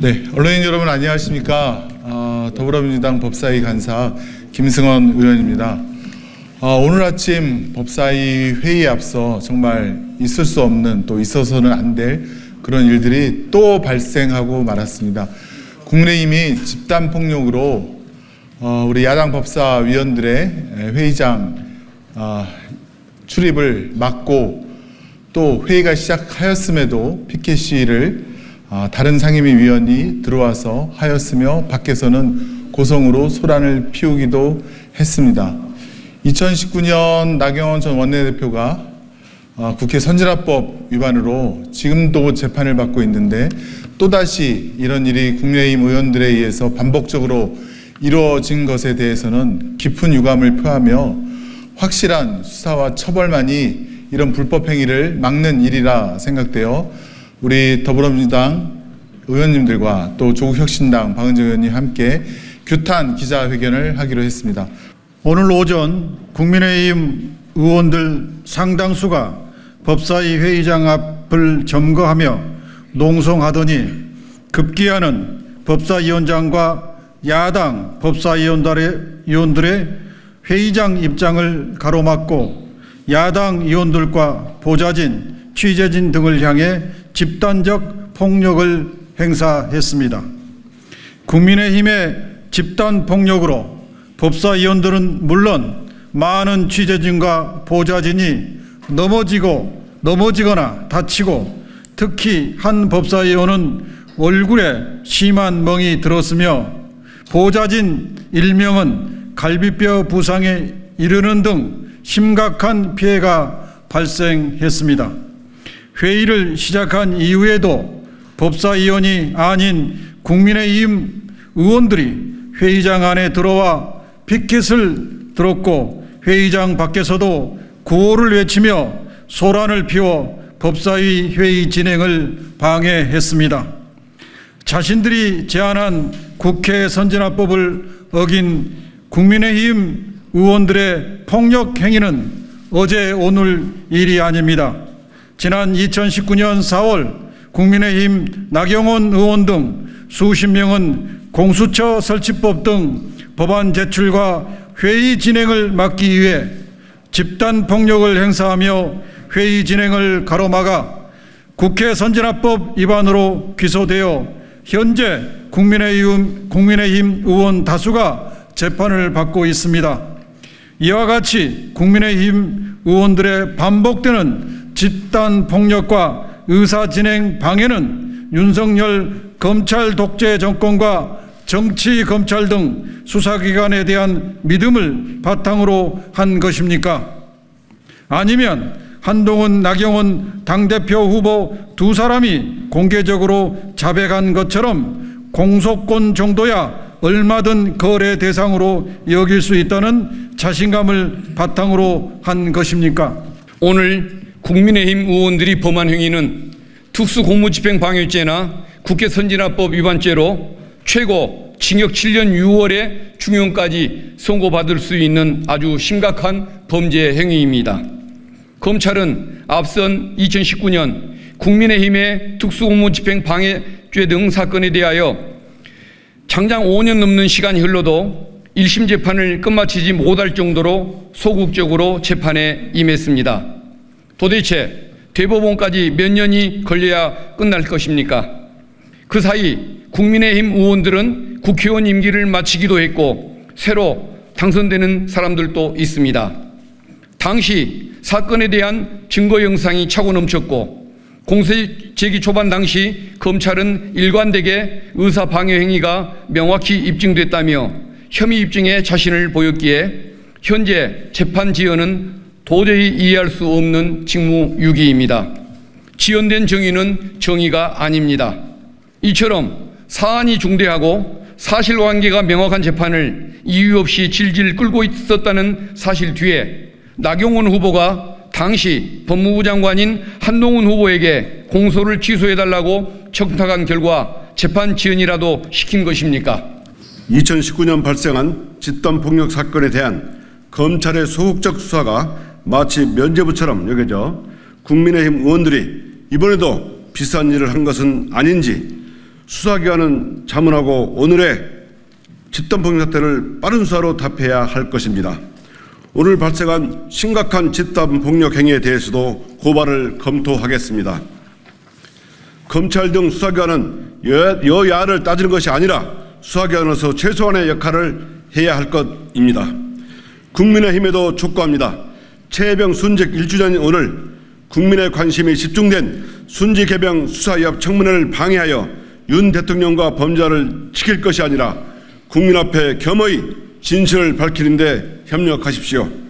네, 언론인 여러분 안녕하십니까? 더불어민주당 법사위 간사 김승원 의원입니다. 오늘 아침 법사위 회의에 앞서 정말 있을 수 없는, 또 있어서는 안 될 그런 일들이 또 발생하고 말았습니다. 국민의힘이 집단폭력으로 우리 야당 법사위원들의 회의장 출입을 막고, 또 회의가 시작하였음에도 피켓 시위를 다른 상임위원이 들어와서 하였으며 밖에서는 고성으로 소란을 피우기도 했습니다. 2019년 나경원 전 원내대표가 국회 선진화법 위반으로 지금도 재판을 받고 있는데, 또다시 이런 일이 국민의힘 의원들에 의해서 반복적으로 이루어진 것에 대해서는 깊은 유감을 표하며 확실한 수사와 처벌만이 이런 불법 행위를 막는 일이라 생각되어 우리 더불어민주당 의원님들과 또 조국혁신당 박은정 의원님 함께 규탄 기자회견을 하기로 했습니다. 오늘 오전 국민의힘 의원들 상당수가 법사위 회의장 앞을 점거하며 농성하더니 급기야는 법사위원장과 야당 법사위원들의 회의장 입장을 가로막고 야당 의원들과 보좌진, 취재진 등을 향해 집단적 폭력을 행사했습니다. 국민의힘의 집단 폭력으로 법사위원들은 물론 많은 취재진과 보좌진이 넘어지거나 다치고, 특히 한 법사위원은 얼굴에 심한 멍이 들었으며 보좌진 1명은 갈비뼈 부상에 이르는 등 심각한 피해가 발생했습니다. 회의를 시작한 이후에도 법사위원이 아닌 국민의힘 의원들이 회의장 안에 들어와 피켓을 들었고, 회의장 밖에서도 구호를 외치며 소란을 피워 법사위 회의 진행을 방해했습니다. 자신들이 제안한 국회 선진화법을 어긴 국민의힘 의원들의 폭력 행위는 어제 오늘 일이 아닙니다. 지난 2019년 4월 국민의힘 나경원 의원 등 수십 명은 공수처 설치법 등 법안 제출과 회의 진행을 막기 위해 집단 폭력을 행사하며 회의 진행을 가로막아 국회 선진화법 위반으로 기소되어 현재 국민의힘 의원 다수가 재판을 받고 있습니다. 이와 같이 국민의힘 의원들의 반복되는 집단 폭력과 의사진행 방해는 윤석열 검찰 독재 정권과 정치 검찰 등 수사기관에 대한 믿음을 바탕으로 한 것입니까? 아니면 한동훈, 나경원 당대표 후보 두 사람이 공개적으로 자백한 것처럼 공소권 정도야 얼마든 거래 대상으로 여길 수 있다는 자신감을 바탕으로 한 것입니까? 오늘 국민의힘 의원들이 범한 행위는 특수공무집행방해죄나 국회 선진화법 위반죄로 최고 징역 7년 6월에 중형까지 선고받을 수 있는 아주 심각한 범죄 행위입니다. 검찰은 앞선 2019년 국민의힘의 특수공무집행방해죄 등 사건에 대하여 장장 5년 넘는 시간이 흘러도 1심 재판을 끝마치지 못할 정도로 소극적으로 재판에 임했습니다. 도대체 대법원까지 몇 년이 걸려야 끝날 것입니까? 그 사이 국민의힘 의원들은 국회의원 임기를 마치기도 했고 새로 당선되는 사람들도 있습니다. 당시 사건에 대한 증거 영상이 차고 넘쳤고, 공소 제기 초반 당시 검찰은 일관되게 의사 방해 행위가 명확히 입증됐다며 혐의 입증에 자신을 보였기에 현재 재판 지연은 도저히 이해할 수 없는 직무유기입니다. 지연된 정의는 정의가 아닙니다. 이처럼 사안이 중대하고 사실관계가 명확한 재판을 이유 없이 질질 끌고 있었다는 사실 뒤에 나경원 후보가 당시 법무부 장관인 한동훈 후보에게 공소를 취소해달라고 청탁한 결과 재판 지연이라도 시킨 것입니까? 2019년 발생한 집단폭력 사건에 대한 검찰의 소극적 수사가 마치 면죄부처럼 여겨져 국민의힘 의원들이 이번에도 비슷한 일을 한 것은 아닌지 수사기관은 자문하고 오늘의 집단폭력 사태를 빠른 수사로 답해야 할 것입니다. 오늘 발생한 심각한 집단폭력 행위에 대해서도 고발을 검토하겠습니다. 검찰 등 수사기관은 여야를 따지는 것이 아니라 수사기관으로서 최소한의 역할을 해야 할 것입니다. 국민의힘에도 촉구합니다. 최혜병 순직 1주년인 오늘 국민의 관심이 집중된 순직해병 수사위합 청문회를 방해하여 윤 대통령과 범죄자를 지킬 것이 아니라 국민 앞에 겸허히 진실을 밝히는 데 협력하십시오.